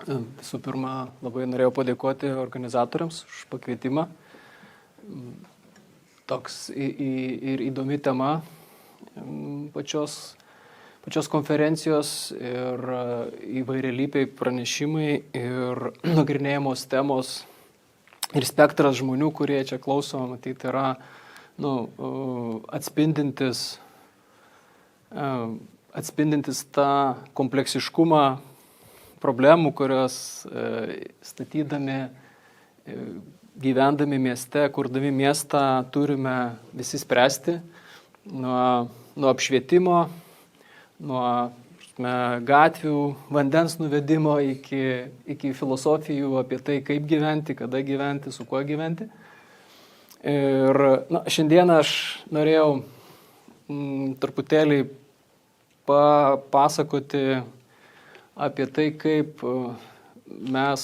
Visų pirma, labai norėjau padėkoti organizatoriams už pakvietimą. Toks ir įdomi tema pačios konferencijos ir įvairialypiai pranešimai ir nagrinėjamos temos ir spektras žmonių, kurie čia klauso, matyti, yra atspindintis tą kompleksiškumą problemų, kurios statydami, gyvendami mieste, kurdami miestą, turime visi spręsti nuo apšvietimo, nuo gatvių, vandens nuvedimo iki filosofijų apie tai, kaip gyventi, kada gyventi, su kuo gyventi. Ir šiandieną aš norėjau truputėlį papasakoti apie tai, kaip mes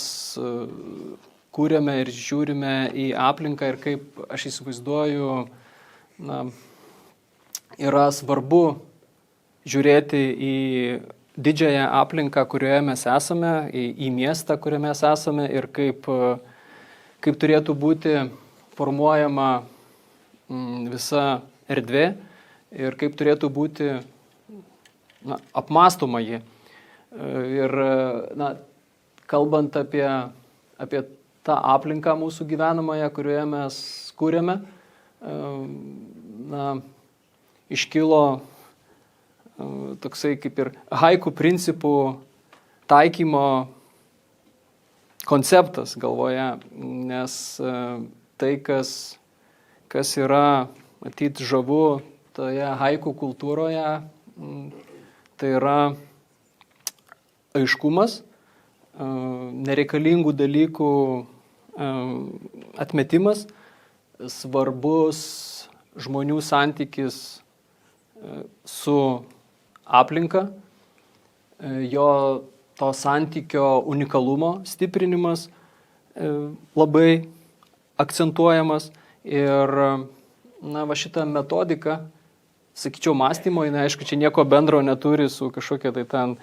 kūrėme ir žiūrime į aplinką ir kaip aš įsivaizduoju, yra svarbu žiūrėti į didžiąją aplinką, kurioje mes esame, į miestą, kurioje mes esame ir kaip turėtų būti formuojama visa erdvė ir kaip turėtų būti apmąstoma ji. Ir kalbant apie tą aplinką mūsų gyvenamąją, kurioje mes kūrėme, iškilo toksai kaip ir haiku principų taikymo konceptas galvoje, nes tai, kas yra, matyt, žavu toje haiku kultūroje, tai yra aiškumas, nereikalingų dalykų atmetimas, svarbus žmonių santykis su aplinka, jo to santykio unikalumo stiprinimas labai akcentuojamas ir šitą metodiką, sakyčiau, mąstymo, aišku, čia nieko bendro neturi su kažkokia tai ten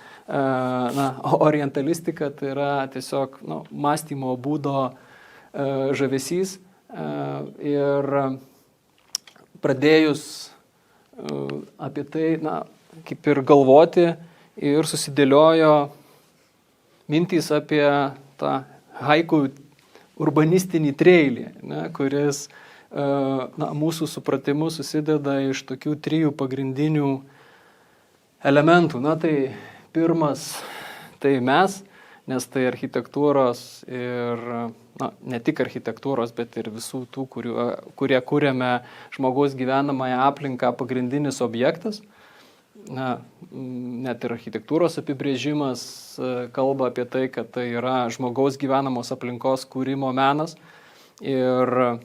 orientalistika, tai yra tiesiog mąstymo būdo žavesys ir pradėjus apie tai, kaip ir galvoti ir susidėliojo mintys apie tą haiku urbanistinį treilį, kuris mūsų supratimu susideda iš tokių 3 pagrindinių elementų. Tai pirmas, tai mes, nes tai architektūros ir, ne tik architektūros, bet ir visų tų, kurie kūrėme žmogaus gyvenamąją aplinką, pagrindinis objektas. Net ir architektūros apibrėžimas kalba apie tai, kad tai yra žmogaus gyvenamos aplinkos kūrimo menas. Ir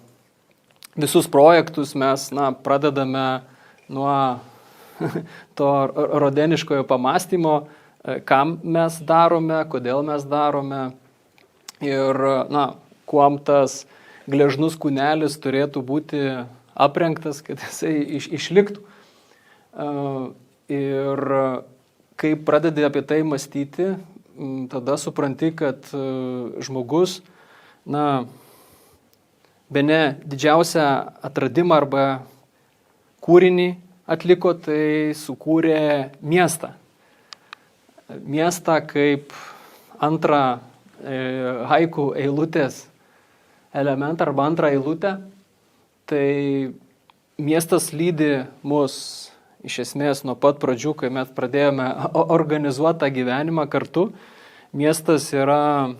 visus projektus mes pradedame nuo to rodeniškojo pamąstymo, kam mes darome, kodėl mes darome ir kuom tas gležnus kūnelis turėtų būti aprengtas, kad jisai išliktų. Ir kai pradedi apie tai mąstyti, tada supranti, kad žmogus, bene didžiausią atradimą arba kūrinį atliko, tai sukūrė miestą. Miestą kaip antrą haiku eilutės elementą arba antrą eilutę. Tai miestas lydi mus iš esmės nuo pat pradžių, kai mes pradėjome organizuotą gyvenimą kartu. Miestas yra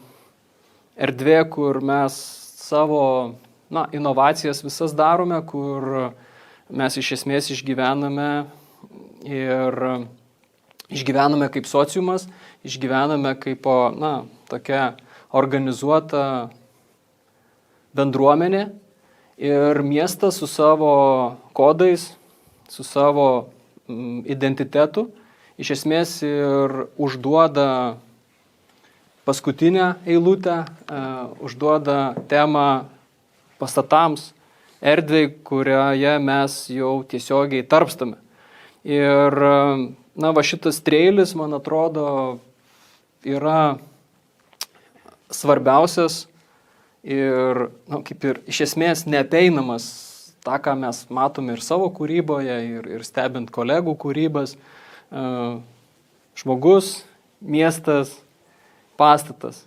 erdvė, kur mes savo inovacijas visas darome, kur mes iš esmės išgyvename ir išgyvename kaip sociumas, išgyvename kaip tokia organizuota bendruomenė ir miestas su savo kodais, su savo identitetu iš esmės ir užduoda paskutinę eilutę, užduoda temą pastatams, erdvei, kurioje mes jau tiesiogiai tarpstame. Ir šitas treilis, man atrodo, yra svarbiausias ir, kaip ir iš esmės neapeinamas, tą, ką mes matome ir savo kūryboje, ir stebint kolegų kūrybas, žmogus, miestas, pastatas.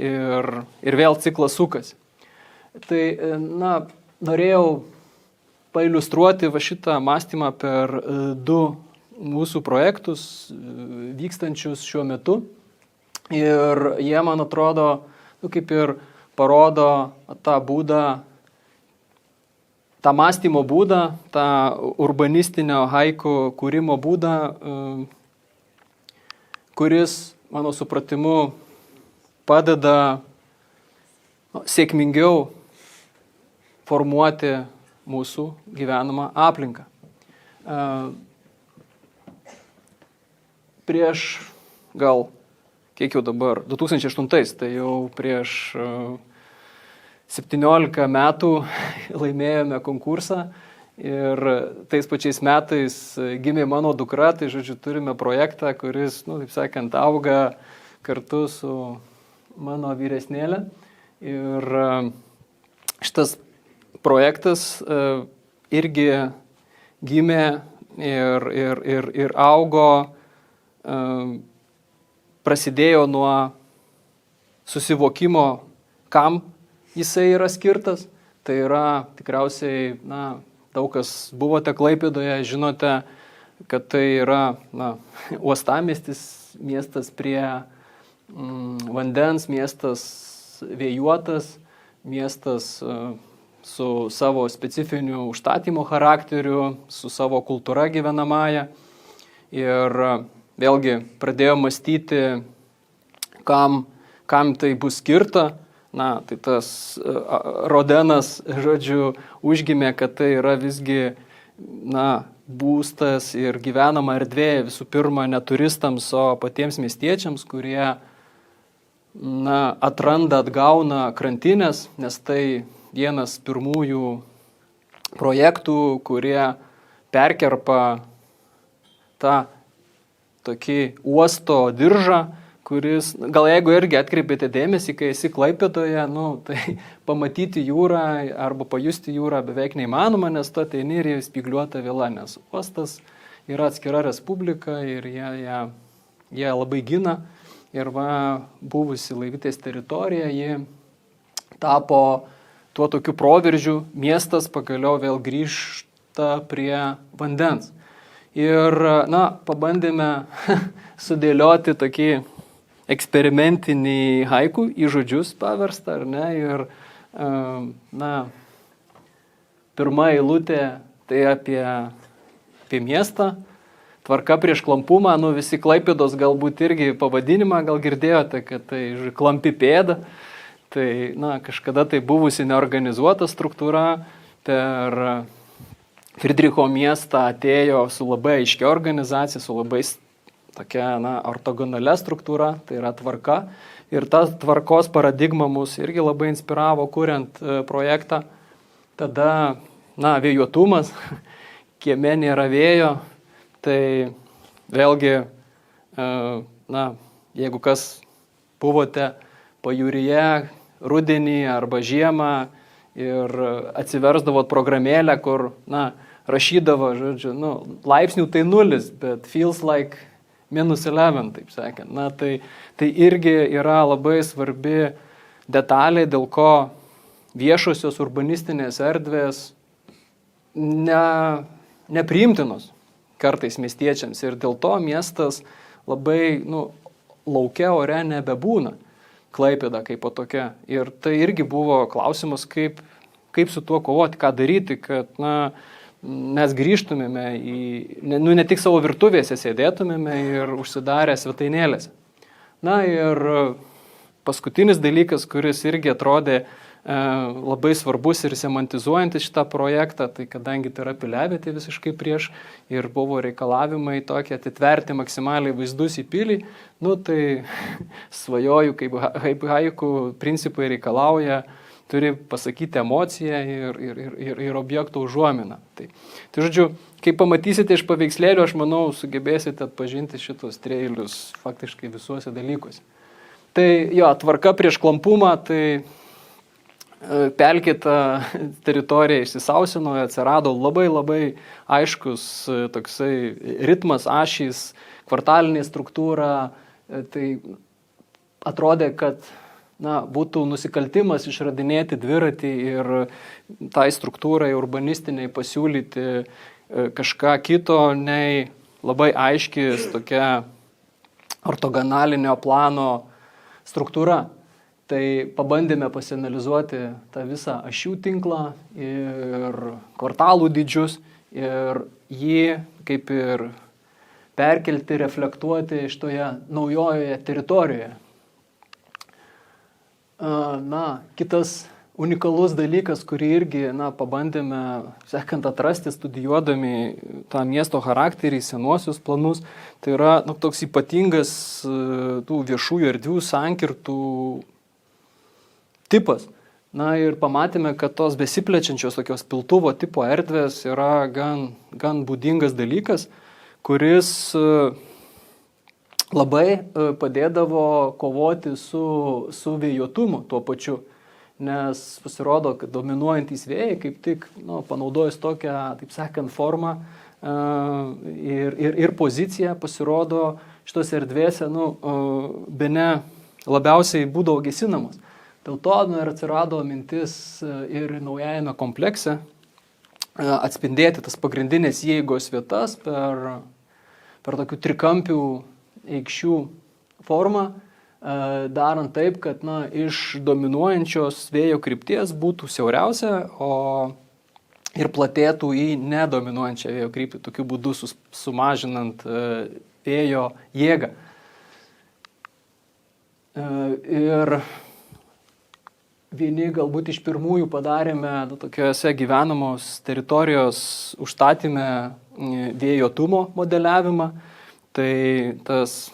Ir vėl ciklas sukasi. Tai, norėjau pailiustruoti šitą mąstymą per 2 mūsų projektus vykstančius šiuo metu. Ir jie, man atrodo, kaip ir parodo tą būdą, tą mąstymo būdą, tą urbanistinio haiku kūrimo būdą, kuris, mano supratimu, padeda sėkmingiau formuoti mūsų gyvenamą aplinką. Prieš gal, kiek jau dabar, 2008, tai jau prieš 17 metų laimėjome konkursą ir tais pačiais metais gimė mano dukra, tai žodžiu turime projektą, kuris, taip sakant, auga kartu su mano vyresnėlė. Ir šitas projektas irgi gimė ir augo, prasidėjo nuo susivokimo, kam jisai yra skirtas. Tai yra tikriausiai, daug kas buvote Klaipėdoje, žinote, kad tai yra uostamiestis, miestas prie vandens, miestas vėjuotas, miestas su savo specifiniu užstatymo charakteriu, su savo kultūra gyvenamąja. Ir vėlgi pradėjo mąstyti, kam tai bus skirta. Tai tas Rodenas, žodžiu, užgimė, kad tai yra visgi, būstas ir gyvenama erdvė visų pirma ne turistams, o patiems miestiečiams, kurie atranda, atgauna krantinės, nes tai vienas pirmųjų projektų, kurie perkerpa tą tokį uosto diržą, kuris, gal jeigu irgi atkreipėte dėmesį, kai esi Klaipėdoje, tai pamatyti jūrą arba pajusti jūrą beveik neįmanoma, nes tu ateini ir spygliuota vila, nes uostas yra atskira respublika ir jie labai gina. Ir buvusi Laivitės teritorija, ji tapo tuo tokiu proveržiu, miestas pagaliau vėl grįžta prie vandens. Ir, pabandėme sudėlioti tokį eksperimentinį haiku į žodžius paverstą, ar ne? Ir, pirma eilutė tai apie miestą. Tvarka prieš klampumą, visi Klaipėdos galbūt irgi pavadinimą gal girdėjote, kad tai klampi pėda. Tai, kažkada tai buvusi neorganizuota struktūra per Friedricho miestą atėjo su labai aiškia organizacija, su labai tokia, ortogonalia struktūra, tai yra tvarka. Ir ta tvarkos paradigma mus irgi labai inspiravo, kuriant projektą. Tada, vėjuotumas, kieme nėra vėjo. Tai vėlgi, jeigu kas buvote pajūryje rudenį arba žiemą ir atsiversdavot programėlę, kur, rašydavo, žodžiu, laipsnių tai 0, bet feels like -11, taip sakant. Tai irgi yra labai svarbi detalė, dėl ko viešosios urbanistinės erdvės nepriimtinos kartais miestiečiams ir dėl to miestas labai, lauke ore nebebūna Klaipėda kaip po tokia. Ir tai irgi buvo klausimas, kaip su tuo kovoti, ką daryti, kad, mes grįžtumėme ne tik savo virtuvėse sėdėtumėme ir užsidarę svetainėlėse. Ir paskutinis dalykas, kuris irgi atrodė labai svarbus ir semantizuojantis šitą projektą, tai kadangi tai yra piliavietė visiškai prieš ir buvo reikalavimai tokie atitverti maksimaliai vaizdus į pilį, tai svajoju, kaip haiku principai reikalauja, turi pasakyti emociją ir objekto užuominą. Tai žodžiu, kai pamatysite iš paveikslėlių, aš manau, sugebėsite atpažinti šitos treilius faktiškai visuose dalykuose. Tai jo, tvarka prieš klampumą, tai pelkėta teritorija išsisausino, atsirado labai aiškus toksai ritmas, ašys, kvartalinė struktūra. Tai atrodė, kad būtų nusikaltimas išradinėti dviratį ir tai struktūrai urbanistiniai pasiūlyti kažką kito, nei labai aiškis tokia ortogonalinio plano struktūra. Tai pabandėme pasianalizuoti tą visą ašių tinklą ir kvartalų dydžius ir jį kaip ir perkelti, reflektuoti iš toje naujojoje teritorijoje. Kitas unikalus dalykas, kurį irgi pabandėme, sekant atrasti, studijuodami tą miesto charakterį, senuosius planus, tai yra toks ypatingas tų viešųjų erdvių sankirtų tipas. Ir pamatėme, kad tos besiplečiančios tokios piltuvo tipo erdvės yra gan būdingas dalykas, kuris labai padėdavo kovoti su vėjotumu tuo pačiu. Nes pasirodo, kad dominuojantys vėjai kaip tik panaudojus tokią, taip sakant, formą ir poziciją pasirodo šitos erdvėse bene labiausiai būdavo gesinamos. Dėl to ir atsirado mintis ir naujajame komplekse atspindėti tas pagrindinės jėgos vietas per tokių trikampių aikščių formą, darant taip, kad iš dominuojančios vėjo krypties būtų siauriausia, ir platėtų į nedominuojančią vėjo kryptį, tokiu būdu sumažinant vėjo jėgą. Ir vieni galbūt iš pirmųjų padarėme tokiose gyvenamos teritorijos užstatymę vėjotumo modeliavimą. Tai tas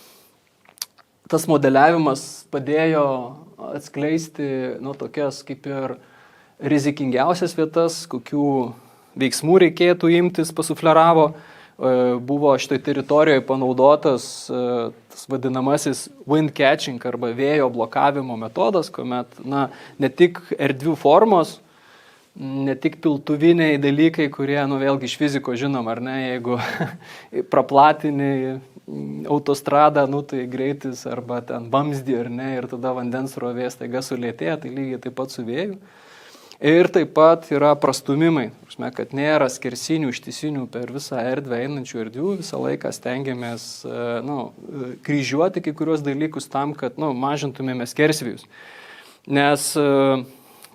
modeliavimas padėjo atskleisti tokias kaip ir rizikingiausias vietas, kokių veiksmų reikėtų imtis, pasufleravo. Buvo šitoj teritorijoje panaudotas tas vadinamasis wind catching arba vėjo blokavimo metodas, kuomet ne tik erdvių formos, ne tik piltuviniai dalykai, kurie vėlgi iš fizikos žinom, ar ne, jeigu praplatini autostradą, tai greitis arba ten vamzdį, ar ne, ir tada vandens srovė staiga sulėtėja, tai lygiai taip pat su vėju. Ir taip pat yra prastumimai, kad nėra skersinių, ištisinių per visą erdvę einančių erdvių, visą laiką stengiamės kryžiuoti kai kurios dalykus tam, kad mažintumėme skersvėjus. Nes,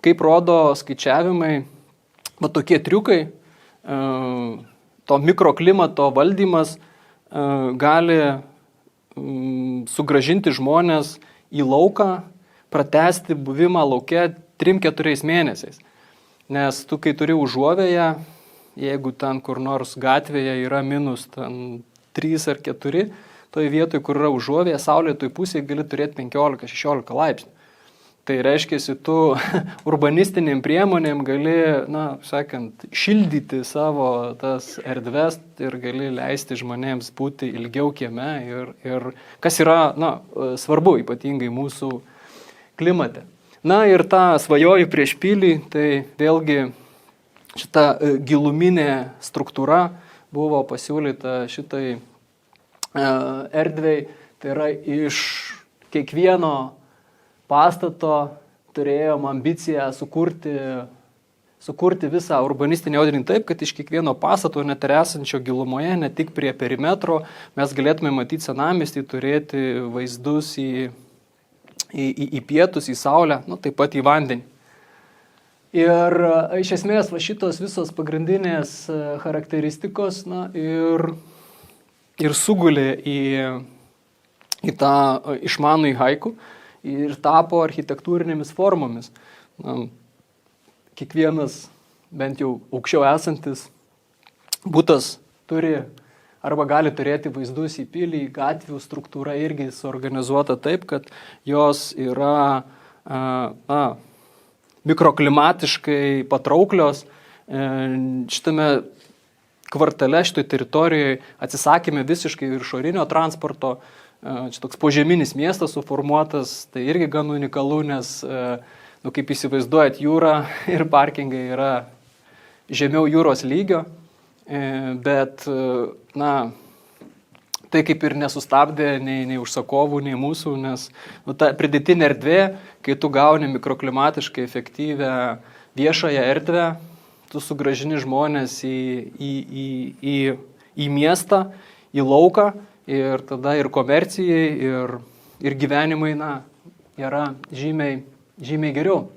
kaip rodo skaičiavimai, tokie triukai, to mikroklimato valdymas gali sugrąžinti žmonės į lauką, pratęsti buvimą lauke 3-4 mėnesiais. Nes tu, kai turi užuovėją, jeigu ten kur nors gatvėje yra minus 3 ar 4, toje vietoje, kur yra užuovėja, saulėtoj pusėje gali turėti 15-16 laipsnių. Tai reiškia, tu urbanistiniam priemonėm gali, šildyti savo tas erdves ir gali leisti žmonėms būti ilgiau kieme ir kas yra, svarbu ypatingai mūsų klimate. Ir tą svajoju prieš pilį, tai vėlgi šita giluminė struktūra buvo pasiūlyta šitai erdvei, tai yra iš kiekvieno pastato turėjom ambiciją sukurti visą urbanistinį audinį taip, kad iš kiekvieno pastato, net ir esančio gilumoje, ne tik prie perimetro, mes galėtume matyti senamiestį, turėti vaizdus į pietus, į saulę, taip pat į vandenį. Ir iš esmės šitos visos pagrindinės charakteristikos ir sugulė į tą išmanųjį haiku ir tapo architektūrinėmis formomis. Kiekvienas, bent jau aukščiau esantis butas turi arba gali turėti vaizdus į pilį, gatvių struktūra irgi suorganizuota taip, kad jos yra mikroklimatiškai patrauklios. Šitame kvartale, šitoje teritorijoje atsisakėme visiškai išorinio transporto, čia toks požeminis miestas suformuotas, tai irgi gan unikalu, nes, kaip įsivaizduojat, jūra ir parkingai yra žemiau jūros lygio, bet, tai kaip ir nesustabdė nei užsakovų, nei mūsų, nes ta pridėtinė erdvė, kai tu gauni mikroklimatiškai efektyvę viešąją erdvę, tu sugrąžini žmonės į miestą, į lauką ir tada ir komercijai, ir gyvenimai, yra žymiai geriau.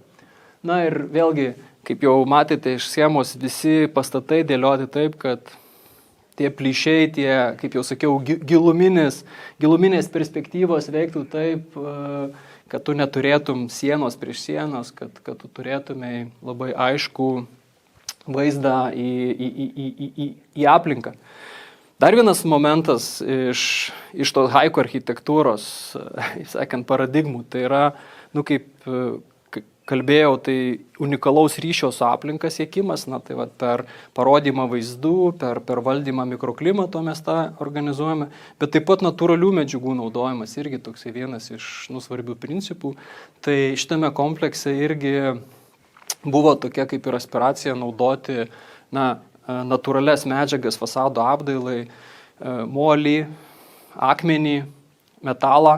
Ir vėlgi, kaip jau matėte iš schemos, visi pastatai dėlioti taip, kad tie plyšiai, kaip jau sakiau, giluminės perspektyvos veiktų taip, kad tu neturėtum sienos prieš sienos, kad tu turėtumai labai aišku vaizdą į aplinką. Dar vienas momentas iš to haiku architektūros, sakant, paradigmų, tai yra, kaip kalbėjau, tai unikalaus ryšio su aplinka siekimas, tai per parodymą vaizdų, per valdymą mikroklimato mes tą organizuojame, bet taip pat natūralių medžiagų naudojimas irgi toksai vienas iš svarbių principų. Tai šitame komplekse irgi buvo tokia kaip ir aspiracija naudoti natūralias medžiagas fasado apdailai, molį, akmenį, metalą,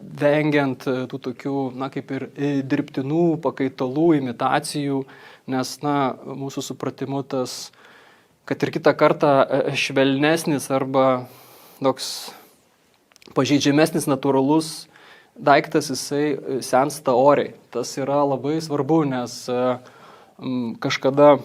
vengiant tų tokių, kaip ir dirbtinų pakaitalų, imitacijų, nes, mūsų supratimu tas, kad ir kitą kartą švelnesnis arba toks pažeidžiamesnis natūralus daiktas, jisai sensta oriai. Tas yra labai svarbu, nes kažkada,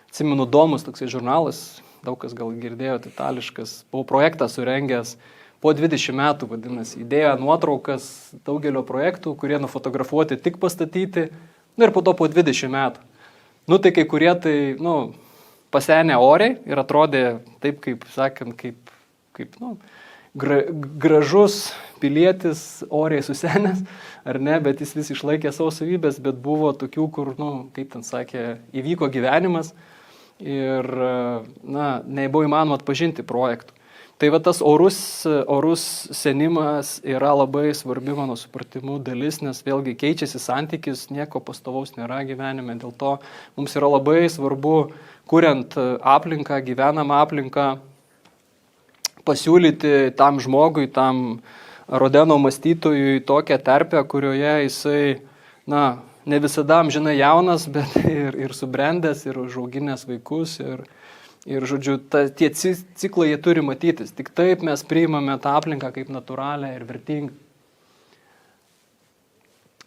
atsimenu, Domus, toksai žurnalas, daug kas gal girdėjote, itališkas, buvau projektą surengęs, po 20 metų, vadinasi, įdėjo nuotraukas daugelio projektų, kurie nufotografuoti tik pastatyti, ir po to po 20 metų. Tai kai kurie tai, pasenę oriai ir atrodė taip, kaip, sakant, kaip gražus pilietis, oriai susenęs, ar ne, bet jis vis išlaikė savo savybės, bet buvo tokių, kur, kaip ten sakė, įvyko gyvenimas ir, nebuvo įmanoma atpažinti projektų. Tai tas orus senimas yra labai svarbi mano supratimu dalis, nes vėlgi keičiasi santykis, nieko pastovaus nėra gyvenime. Dėl to mums yra labai svarbu, kuriant aplinką, gyvenamą aplinką, pasiūlyti tam žmogui, tam Rodeno mąstytojui tokią terpę, kurioje jisai, ne visada amžinai jaunas, bet ir subrendęs, ir užauginęs vaikus. Ir žodžiu, tie ciklai jie turi matytis. Tik taip mes priimame tą aplinką kaip natūralią ir vertingą.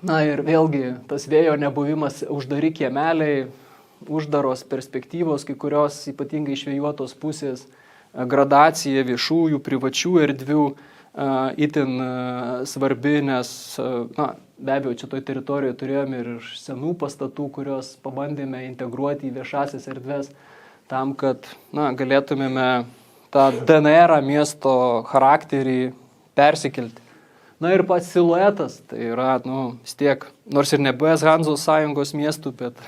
Ir vėlgi, tas vėjo nebuvimas, uždari kiemeliai, uždaros perspektyvos, kai kurios ypatingai išvėjuotos pusės, gradacija viešųjų, privačių erdvių itin svarbi, nes, be abejo, čia toj teritorijoje turėjome ir senų pastatų, kurios pabandėme integruoti į viešasias erdves, tam, kad galėtumėme tą DNR miesto charakterį persikelti. Ir pats siluetas, tai yra, vis tiek, nors ir nebuvęs Hanzos sąjungos miestų, bet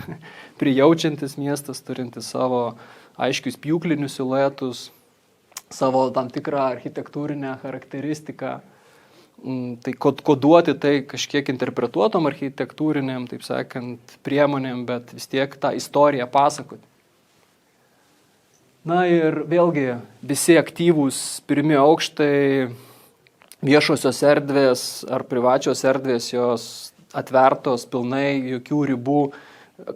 prijaučiantis miestas, turintis savo aiškius pjūklinius siluetus, savo tam tikrą architektūrinę charakteristiką. Tai koduoti tai kažkiek interpretuotom architektūrinėm, taip sakant, priemonėm, bet vis tiek tą istoriją pasakoti. Ir vėlgi visi aktyvūs pirmi aukštai, viešosios erdvės ar privačios erdvės, jos atvertos pilnai, jokių ribų,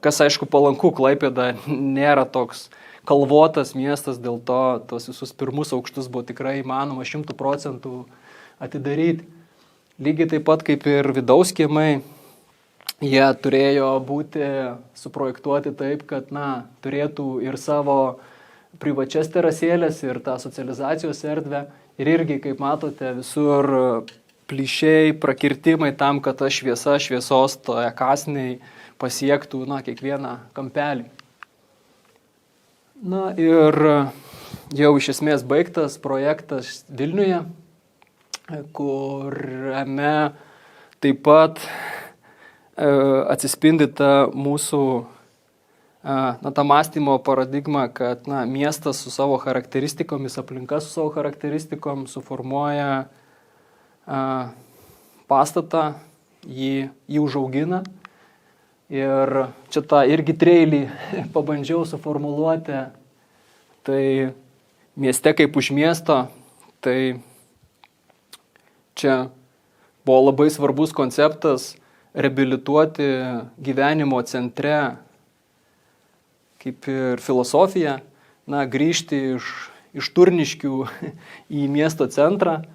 kas aišku palanku, Klaipėda nėra toks kalvotas miestas, dėl to tos visus pirmus aukštus buvo tikrai įmanoma 100% atidaryti. Lygiai taip pat kaip ir vidaus kiemai, jie turėjo būti suprojektuoti taip, kad turėtų ir savo privačias terasėlės ir tą socializacijos erdvę. Ir irgi, kaip matote, visur plyšiai, prakirtimai tam, kad ta šviesa šviesos toje kąsniai pasiektų kiekvieną kampelį. Ir jau iš esmės baigtas projektas Vilniuje, kuriame taip pat atsispindi ta mūsų ta mąstymo paradigma, kad miestas su savo charakteristikomis, aplinka su savo charakteristikom suformuoja pastatą, jį užaugina. Ir čia tą irgi treilį pabandžiau suformuluoti. Tai mieste kaip už miesto, tai čia buvo labai svarbus konceptas reabilituoti gyvenimo centre, kaip ir filosofija, grįžti iš Turniškių į miesto centrą,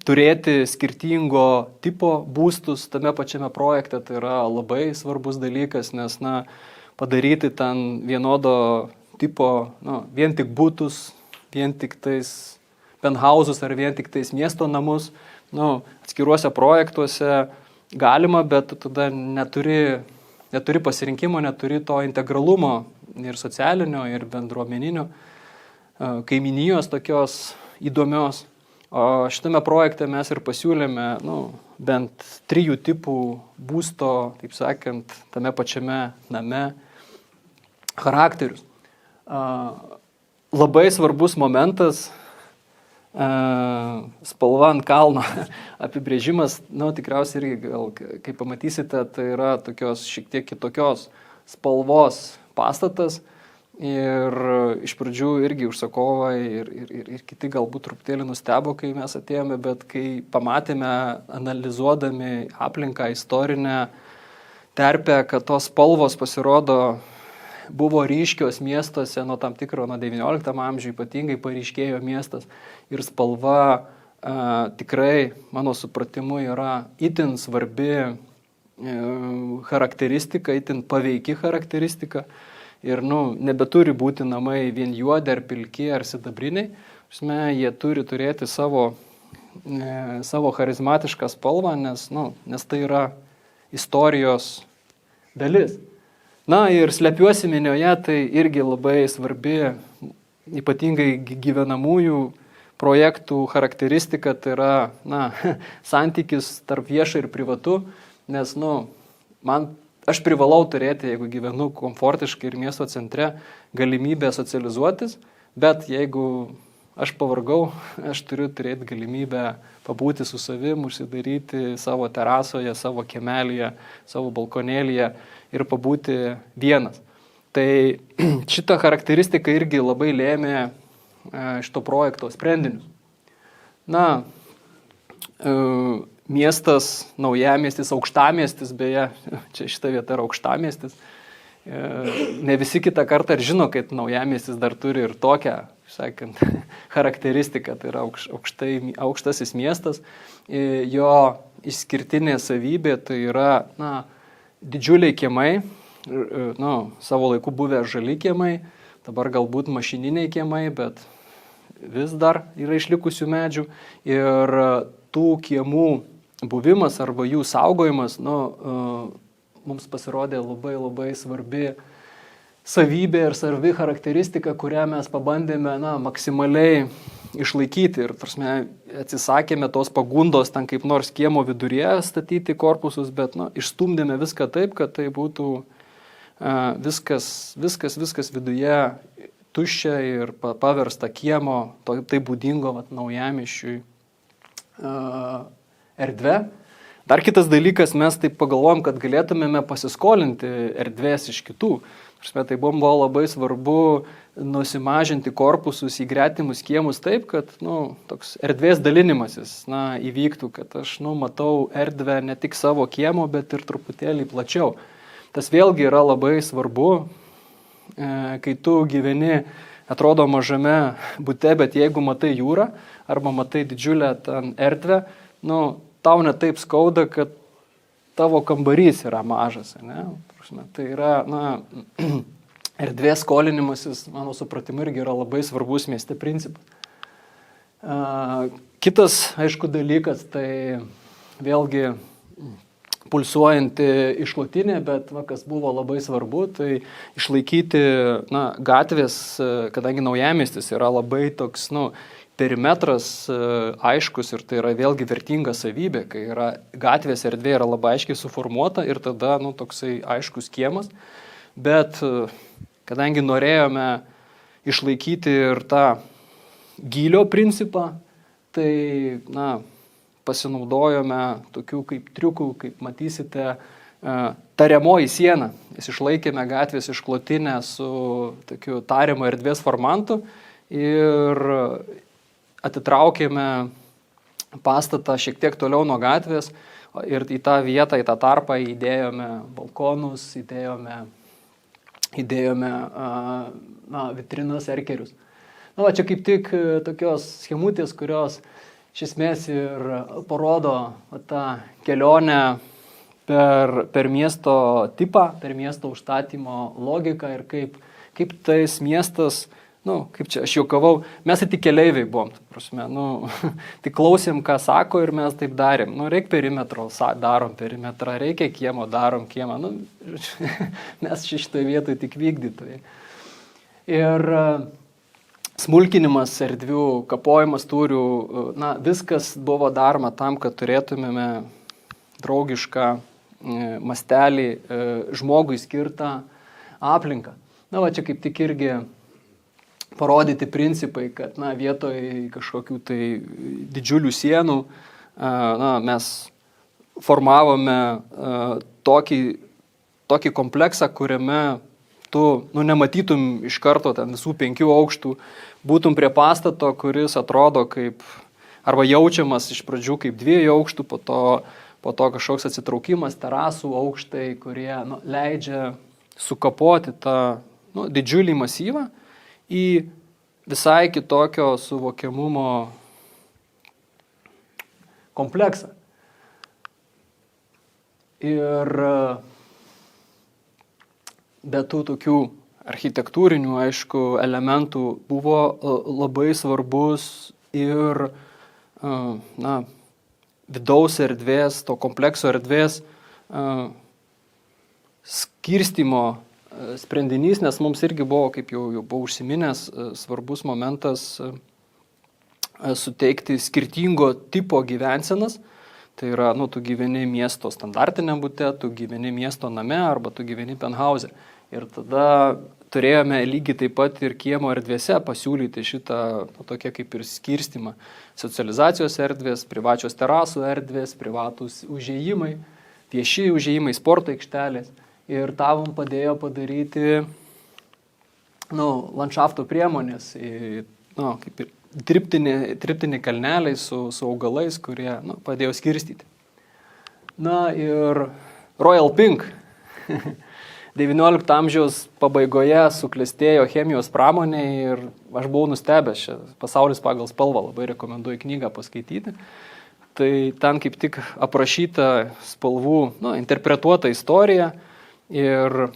turėti skirtingo tipo būstus tame pačiame projekte, tai yra labai svarbus dalykas, nes padaryti ten vienodo tipo, vien tik būtus, vien tik tais penthausus ar vien tik tais miesto namus, atskiruose projektuose galima, bet tada neturi pasirinkimo, neturi to integralumo ir socialinio, ir bendruomeninio, kaiminijos tokios įdomios. O šitame projekte mes ir pasiūlėme bent 3 tipų būsto, taip sakant, tame pačiame name charakterius. Labai svarbus momentas, spalva ant kalno apibrėžimas, tikriausiai irgi, gal, kaip pamatysite, tai yra tokios šiek tiek kitokios spalvos pastatas ir iš pradžių irgi užsakovai ir kiti galbūt truputėlį nustebo, kai mes atėjome, bet kai pamatėme, analizuodami aplinką istorinę terpę, kad tos spalvos pasirodo buvo ryškios miestuose nuo 19 amžių, ypatingai paryškėjo miestas ir spalva tikrai, mano supratimu, yra itin svarbi charakteristika, itin paveiki charakteristika ir nebeturi būti namai vien juodi ar pilki ar sidabriniai, jie turi turėti savo charizmatišką spalvą, nes tai yra istorijos dalis. Ir slepiuosi minioje, tai irgi labai svarbi, ypatingai gyvenamųjų projektų charakteristika, tai yra santykis tarp vieša ir privatu, nes aš privalau turėti, jeigu gyvenu komfortiškai ir miesto centre, galimybę socializuotis, bet jeigu aš pavargau, aš turiu turėti galimybę pabūti su savim, užsidaryti savo terasoje, savo kiemelyje, savo balkonėlyje ir pabūti vienas. Tai šita charakteristika irgi labai lėmė šito projekto sprendinius. Miestas, naujamiestis, aukštamiestis, beje, čia šita vieta yra aukštamiestis. Ne visi kitą kartą ir žino, kad naujamiestis dar turi ir tokią, sakant, charakteristiką, tai yra aukštasis miestas. Jo išskirtinė savybė tai yra, didžiuliai kiemai, savo laiku buvę žali kiemai, dabar galbūt mašininiai kiemai, bet vis dar yra išlikusių medžių ir tų kiemų buvimas arba jų saugojimas, mums pasirodė labai labai svarbi savybė ir svarbi charakteristika, kurią mes pabandėme maksimaliai išlaikyti ir atsisakėme tos pagundos ten kaip nors kiemo viduryje statyti korpusus, bet išstumdėme viską taip, kad tai būtų viskas viduje tuščia ir paversta kiemo, tai būdingo naujamiesčiui erdvė. Dar kitas dalykas, mes taip pagalvojom, kad galėtumėme pasiskolinti erdvės iš kitų. Tai buvo labai svarbu nusimažinti korpusus į gretimus kiemus taip, kad toks erdvės dalinimasis įvyktų, kad aš matau erdvę ne tik savo kiemo, bet ir truputėlį plačiau. Tas vėlgi yra labai svarbu, kai tu gyveni, atrodo mažame bute, bet jeigu matai jūrą arba matai didžiulę ten erdvę, tau netaip skauda, kad tavo kambarys yra mažas. Ne? Tai yra, erdvės skolinimasis, mano supratimu, irgi yra labai svarbus mieste principas. Kitas, aišku, dalykas, tai vėlgi pulsuojanti išklotinė, bet kas buvo labai svarbu, tai išlaikyti gatvės, kadangi naujamiestis yra labai toks, perimetras aiškus ir tai yra vėlgi vertinga savybė, kai yra gatvės erdvė yra labai aiškiai suformuota ir tada toksai aiškus kiemas, bet kadangi norėjome išlaikyti ir tą gylio principą, tai, pasinaudojome tokių kaip triukų, kaip matysite, tariamoji siena. Mes išlaikėme gatvės išklotinę su tokiu tariamo erdvės formantu ir atitraukėme pastatą šiek tiek toliau nuo gatvės ir į tą vietą, į tą tarpą įdėjome balkonus, įdėjome vitrinas, erkerius. Čia kaip tik tokios schemutės, kurios iš esmės ir parodo tą kelionę per miesto tipą, per miesto užstatymo logiką ir kaip tais miestas, kaip čia aš juokavau, mes tik keleiviai buvom, tik klausėm, ką sako ir mes taip darėm. Reikia perimetro, darom perimetrą, reikia kiemo, darom kiemą. Mes šitoje vietoje tik vykdytojai. Ir smulkinimas erdvių, kapojimas tūrių, viskas buvo daroma tam, kad turėtumėme draugišką mastelį, žmogui skirtą aplinką. Čia kaip tik irgi parodyti principai, kad vietoj kažkokių tai didžiulių sienų mes formavome tokį kompleksą, kuriame tu nematytum iš karto ten visų 5 aukštų, būtum prie pastato, kuris atrodo kaip, arba jaučiamas iš pradžių kaip 2 aukštų, po to kažkoks atsitraukimas, terasų aukštai, kurie leidžia sukapoti tą didžiulį masyvą į visai kitokio suvokiamumo kompleksą. Ir be tų tokių architektūrinių, aišku, elementų buvo labai svarbus ir vidaus erdvės, to komplekso erdvės skirstymo sprendinys, nes mums irgi buvo, kaip jau buvau užsiminęs, svarbus momentas suteikti skirtingo tipo gyvensenas. Tai yra, tu gyveni miesto standartiniam bute, tu gyveni miesto name arba tu gyveni penthause. Ir tada turėjome lygiai taip pat ir kiemo erdvėse pasiūlyti šitą tokią kaip ir skirstimą. Socializacijos erdvės, privačios terasų erdvės, privatus užėjimai, vieši užėjimai, sporto aikštelės. Ir tą mums padėjo padaryti landšafto priemonės, kaip ir triptiniai kalneliai su augalais, kurie padėjo skirstyti. Ir Royal Pink 19 amžiaus pabaigoje suklestėjo chemijos pramonė ir aš buvau nustebęs, Pasaulis pagal spalvą, labai rekomenduoju knygą paskaityti. Tai ten kaip tik aprašyta spalvų, interpretuota istorija ir,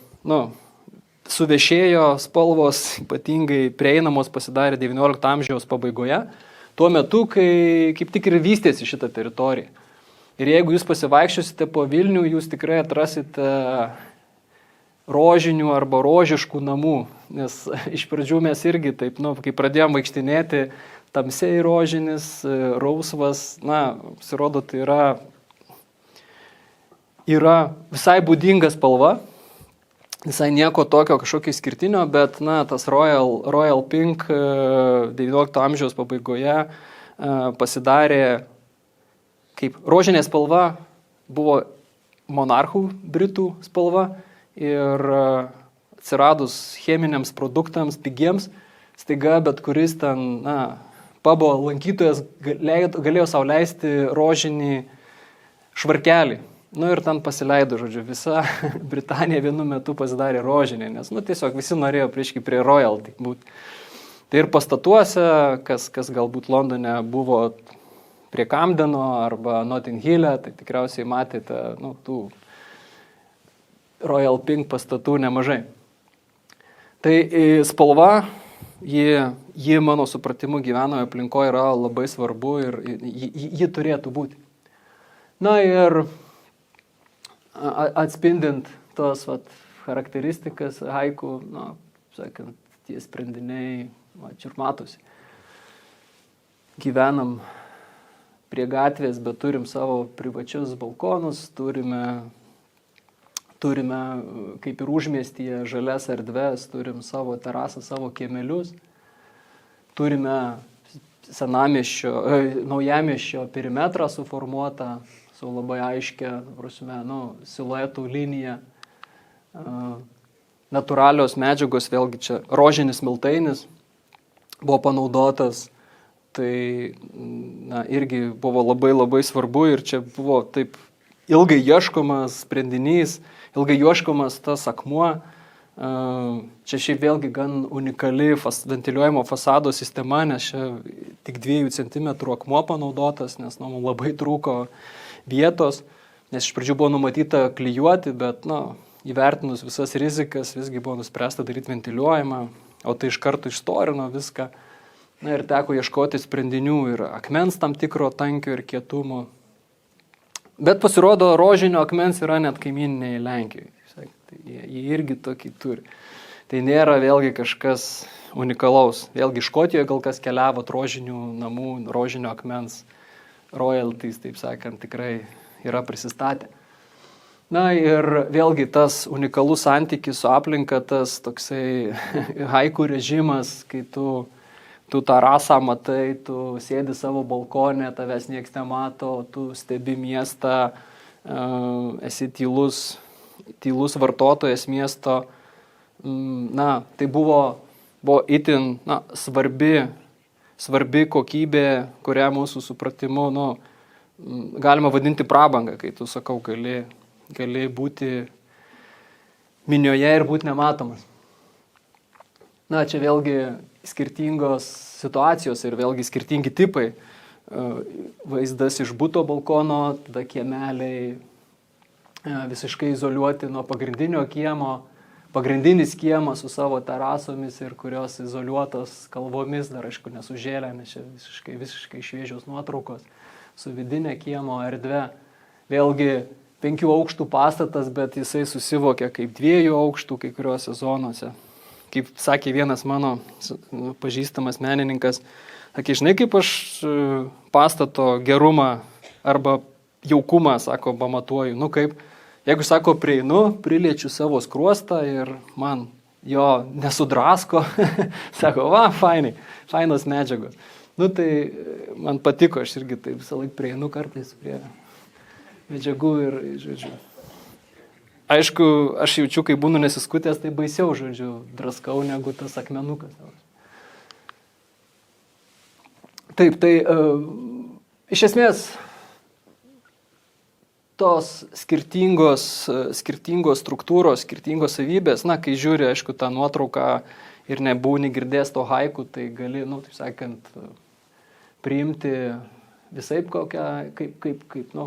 suvešėjo spalvos, ypatingai prieinamos pasidarė 19 amžiaus pabaigoje, tuo metu, kai kaip tik ir vystėsi šitą teritoriją. Ir jeigu jūs pasivaikščiosite po Vilnių, jūs tikrai atrasite rožinių arba rožiškų namų, nes iš pradžių mes irgi taip, kai pradėjom vaikštinėti, tamsiai rožinis, rausvas, pasirodo, tai yra visai būdinga spalva, visai nieko tokio kažkokio išskirtinio, bet tas Royal Pink 19 amžiaus pabaigoje pasidarė kaip rožinė spalva, buvo monarchų britų spalva ir atsiradus cheminiams produktams, pigiems, staiga bet kuris ten pabo lankytojas galėjo sau leisti rožinį švarkelį. Ir ten pasileido, visa Britanija vienu metu pasidarė rožinį, nes tiesiog visi norėjo prie Royal būti. Tai ir pastatuose, kas galbūt Londone buvo prie Camdeno arba Notting Hill'e, tai tikriausiai matėte tų Royal Pink pastatų nemažai. Tai spalva, ji mano supratimu gyvenoje aplinkoje yra labai svarbu ir ji turėtų būti. Ir atspindint tos charakteristikas haiku, sakant, tie sprendiniai, čia ir matosi. Gyvenam prie gatvės, bet turim savo privačius balkonus, turime kaip ir užmiestyje žalias erdves, turim savo terasą, savo kiemelius, turime naujamiesčio perimetrą suformuotą su labai aiškia, prasme, siluetų linija. Natūralios medžiagos, vėlgi čia rožinis miltainis buvo panaudotas, tai irgi buvo labai svarbu ir čia buvo taip ilgai ieškomas sprendinys, ilgai ieškomas tas akmuo. Čia šiaip vėlgi gan unikali ventiliuojamo fasado sistema, nes čia tik 2 cm akmuo panaudotas, nes mums labai trūko vietos, nes iš pradžių buvo numatyta klijuoti, bet įvertinus visas rizikas visgi buvo nuspręsta daryti ventiliuojamą, o tai iš karto išstorino viską. Ir teko ieškoti sprendinių ir akmens tam tikro tankio ir kietumo. Bet pasirodo, rožinio akmens yra net kaimyninėje Lenkijoje. Tai jie irgi tokį turi. Tai nėra vėlgi kažkas unikalaus. Vėlgi Škotijoje gal kas keliavo rožinių namų, rožinio akmens royalties, taip sakant, tikrai yra prisistatę. Ir vėlgi tas unikalus santykis su aplinka, tas toksai haiku režimas, kai tu tą rasą matai, tu sėdi savo balkone, tavęs nieks nemato, tu stebi miestą, esi tylus vartotojas miesto. Tai buvo itin svarbi kokybė, kurią mūsų supratimu galima vadinti prabangą, kai tu, sakau, gali būti minioje ir būti nematomas. Čia vėlgi skirtingos situacijos ir vėlgi skirtingi tipai. Vaizdas iš buto balkono, tada kiemeliai visiškai izoliuoti nuo pagrindinio kiemo, pagrindinis kiemas su savo terasomis ir kurios izoliuotos kalvomis, dar aišku nesužėlė, nes čia visiškai šviežios nuotraukos su vidinė kiemo erdve. Vėlgi 5 aukštų pastatas, bet jisai susivokia kaip 2 aukštų kai kuriuose zonose. Kaip sakė vienas mano pažįstamas menininkas, sakė, žinai, kaip aš pastato gerumą arba jaukumą, sako, pamatuoju. Kaip, jeigu, sako, prieinu, priliečiu savo skruostą ir man jo nesudrasko, sako, fainos medžiagos. Tai man patiko, aš irgi taip visą laiką prieinu kartais prie medžiagų ir, žodžiu. Aišku, aš jaučiu, kai būnu nesiskutęs, tai baisiau, žodžiu, draskau negu tas akmenukas. Taip, tai iš esmės tos skirtingos struktūros, skirtingos savybės, kai žiūri, aišku, tą nuotrauką ir nebūni girdės to haiku, tai gali, taip sakant, priimti visaip kokią,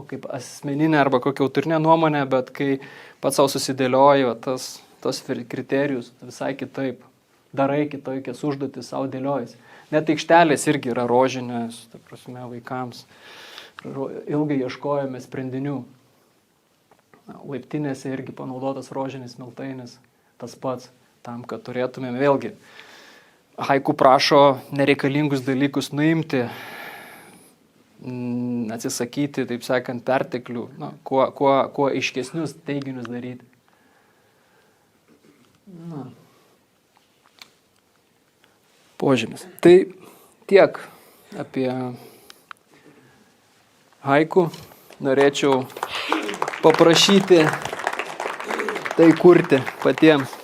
kaip asmeninę arba kokią autorinę nuomonę, bet kai pats savo susidėlioji tos kriterijus, visai kitaip darai, kitokias užduotis savo dėliojasi. Net aikštelės irgi yra rožinės, ta prasme, vaikams. Ilgai ieškojome sprendinių. Laiptinėse irgi panaudotas rožinis miltainis, tas pats, tam, kad turėtumėm vėlgi. Haiku prašo nereikalingus dalykus nuimti, atsisakyti, taip sakant, perteklių, kuo aiškesnius teiginius daryti. Požymis. Tai tiek apie haiku. Norėčiau paprašyti tai kurti patiems.